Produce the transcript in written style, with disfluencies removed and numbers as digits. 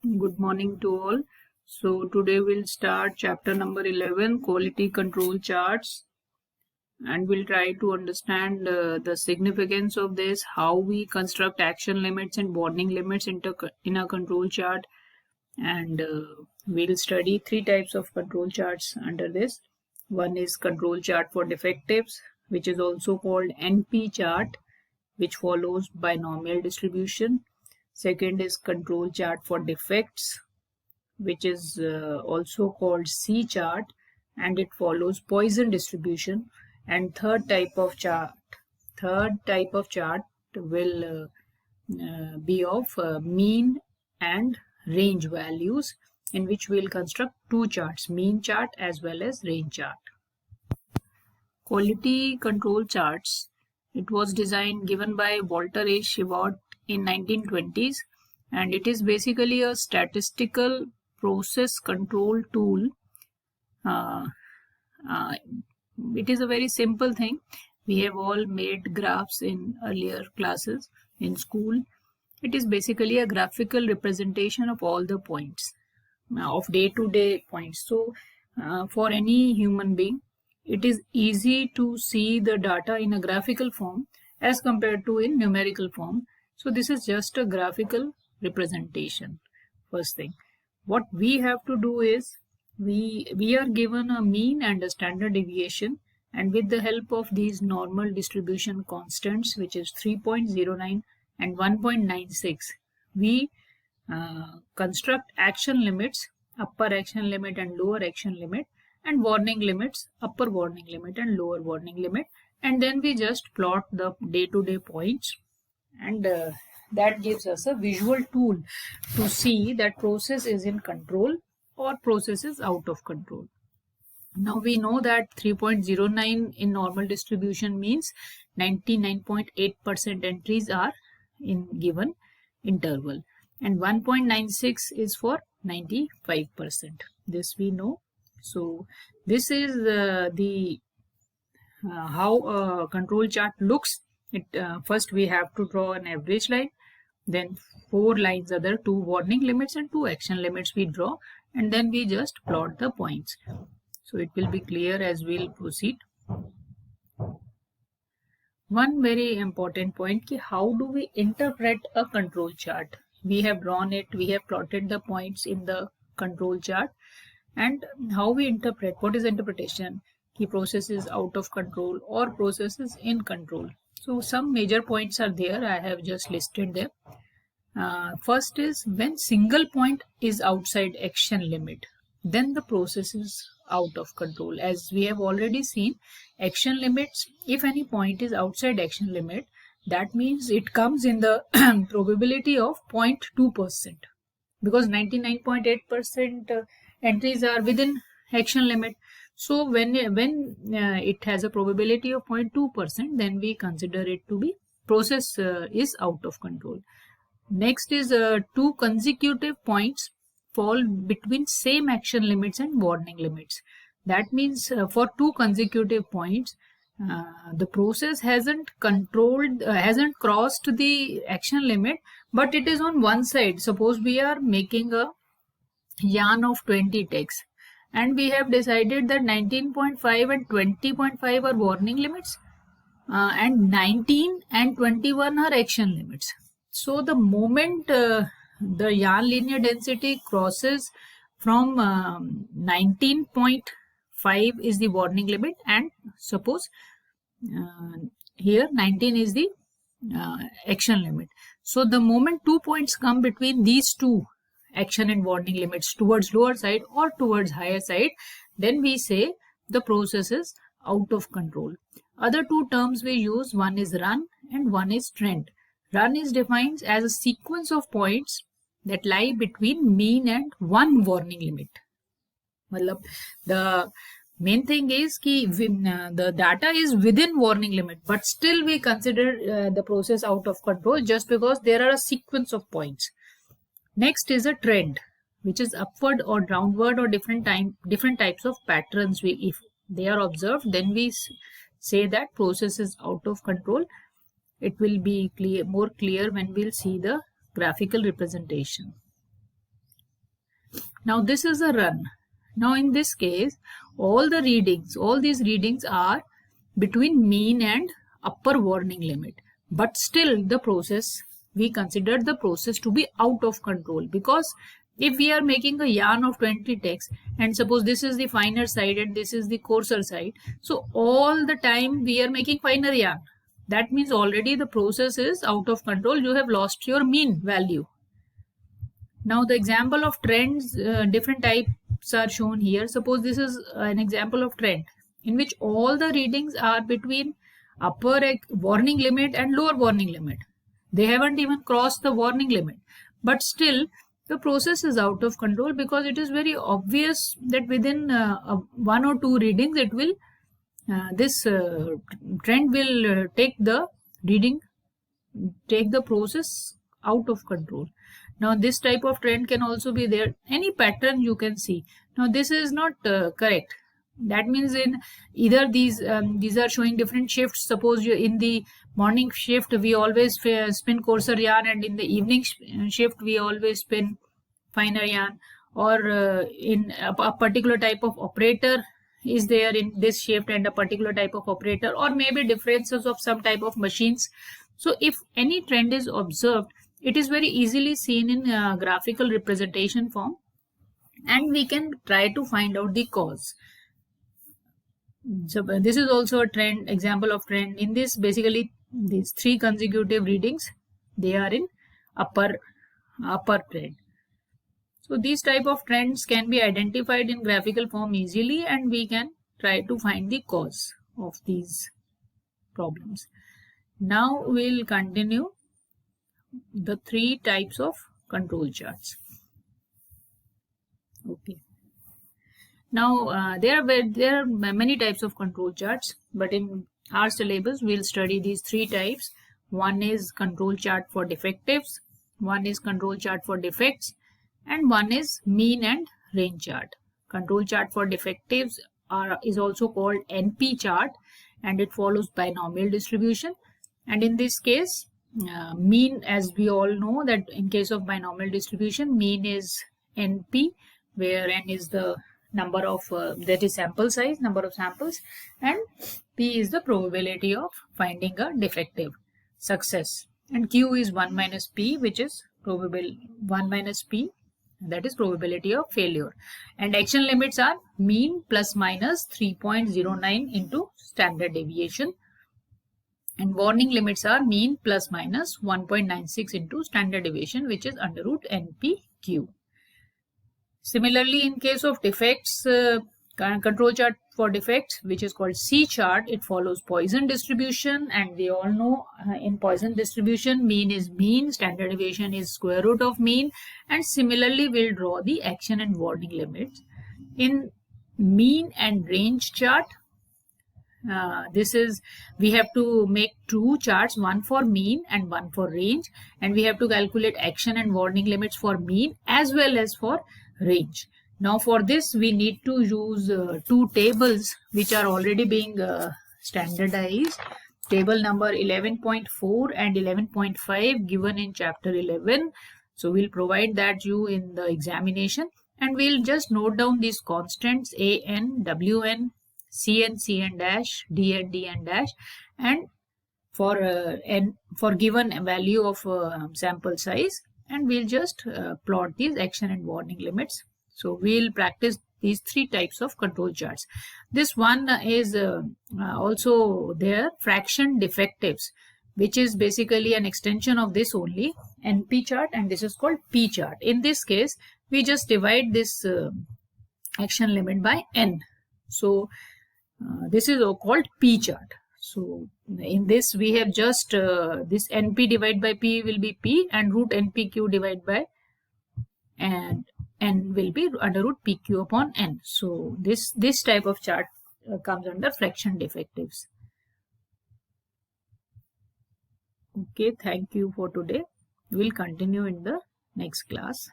Good morning to all. So today we'll start chapter number 11, quality control charts, and we'll try to understand the significance of this, how we construct action limits and warning limits in a control chart, and we'll study three types of control charts under this. One is control chart for defectives, which is also called NP chart, which follows binomial distribution. Second is control chart for defects, which is also called C chart, and it follows Poisson distribution. And third type of chart will be of mean and range values, in which we'll construct two charts, mean chart as well as range chart. Quality control charts. It was given by Walter A. Shewhart in 1920s, and it is basically a statistical process control tool. It is a very simple thing. We have all made graphs in earlier classes in school. It is basically a graphical representation of all the points, of day-to-day points. So for any human being, it is easy to see the data in a graphical form as compared to in numerical form. So this is just a graphical representation. First thing, what we have to do is we are given a mean and a standard deviation, and with the help of these normal distribution constants, which is 3.09 and 1.96, we construct action limits, upper action limit and lower action limit, and warning limits, upper warning limit and lower warning limit, and then we just plot the day-to-day points, and that gives us a visual tool to see that process is in control or process is out of control. Now we know that 3.09 in normal distribution means 99.8% entries are in given interval, and 1.96 is for 95%. This we know. So this is the how a control chart looks. First we have to draw an average line, then 4 lines other, 2 warning limits and 2 action limits we draw, and then we just plot the points. So it will be clear as we'll proceed. One very important point, how do we interpret a control chart? We have drawn it, we have plotted the points in the control chart, and how we interpret, what is interpretation? Ki process is out of control or process is in control. So some major points are there, I have just listed them. First is when single point is outside action limit, then the process is out of control. As we have already seen, action limits, if any point is outside action limit, that means it comes in the probability of 0.2%, because 99.8% entries are within action limit. So when it has a probability of 0.2%, then we consider it to be process is out of control. Next is 2 consecutive points fall between same action limits and warning limits. That means for 2 consecutive points, the process hasn't crossed the action limit, but it is on one side. Suppose we are making a yarn of 20 ticks, and we have decided that 19.5 and 20.5 are warning limits, and 19 and 21 are action limits. So the moment the yarn linear density crosses from 19.5 is the warning limit, and suppose here 19 is the action limit. So the moment 2 points come between these two action and warning limits, towards lower side or towards higher side, then we say the process is out of control. Other 2 terms we use, one is run and one is trend. Run is defined as a sequence of points that lie between mean and one warning limit. The main thing is the data is within warning limit, but still we consider the process out of control just because there are a sequence of points. Next is a trend, which is upward or downward or different types of patterns. If they are observed, then we say that process is out of control. It will be more clear when we'll see the graphical representation. Now this is a run. Now in this case, all these readings are between mean and upper warning limit. But still we consider the process to be out of control, because if we are making a yarn of 20 ticks, and suppose this is the finer side and this is the coarser side, so all the time we are making finer yarn. That means already the process is out of control. You have lost your mean value. Now the example of trends, different types are shown here. Suppose this is an example of trend in which all the readings are between upper warning limit and lower warning limit. They haven't even crossed the warning limit, but still the process is out of control, because it is very obvious that within 1 or 2 readings it will this trend will take the process out of control. Now this type of trend can also be there. Any pattern you can see. Now this is not correct. That means in either these are showing different shifts. Suppose you in the morning shift we always spin coarser yarn, and in the evening shift we always spin finer yarn, or in a particular type of operator is there in this shift and a particular type of operator, or maybe differences of some type of machines. So if any trend is observed, it is very easily seen in graphical representation form, and we can try to find out the cause. So this is also a trend, example of trend. In this, basically these 3 consecutive readings, they are in upper trend. So these type of trends can be identified in graphical form easily, and we can try to find the cause of these problems. Now we'll continue the 3 types of control charts. Okay. Now there are many types of control charts, but in our syllabus we'll study these 3 types. One is control chart for defectives, one is control chart for defects, and one is mean and range chart. Control chart for defectives is also called NP chart, and it follows binomial distribution. And in this case, mean, as we all know that in case of binomial distribution, mean is NP, where N is the number of that is sample size, number of samples, and P is the probability of finding a defective success, and Q is 1 minus P, which is 1 minus P, that is probability of failure. And action limits are mean plus minus 3.09 into standard deviation, and warning limits are mean plus minus 1.96 into standard deviation, which is under root NPQ. Similarly, in case of defects, control chart for defects, which is called C chart, it follows Poisson distribution, and we all know in Poisson distribution, mean is mean, standard deviation is square root of mean, and similarly we'll draw the action and warning limits. In mean and range chart, we have to make 2 charts, one for mean and one for range, and we have to calculate action and warning limits for mean as well as for range. Now for this we need to use 2 tables which are already being standardized. Table number 11.4 and 11.5 given in chapter 11. So we'll provide that you in the examination, and we'll just note down these constants AN, WN, CN, CN dash, DN, DN dash, and for given value of sample size, and we'll just plot these action and warning limits. So we'll practice these 3 types of control charts. This one is also there, fraction defectives, which is basically an extension of this only, NP chart, and this is called P chart. In this case, we just divide this action limit by N. So this is called P chart. So in this we have just this NP divided by P will be P, and root NPQ divided by and N will be under root PQ upon N. So this type of chart comes under fraction defectives. Okay, thank you for today. We'll continue in the next class.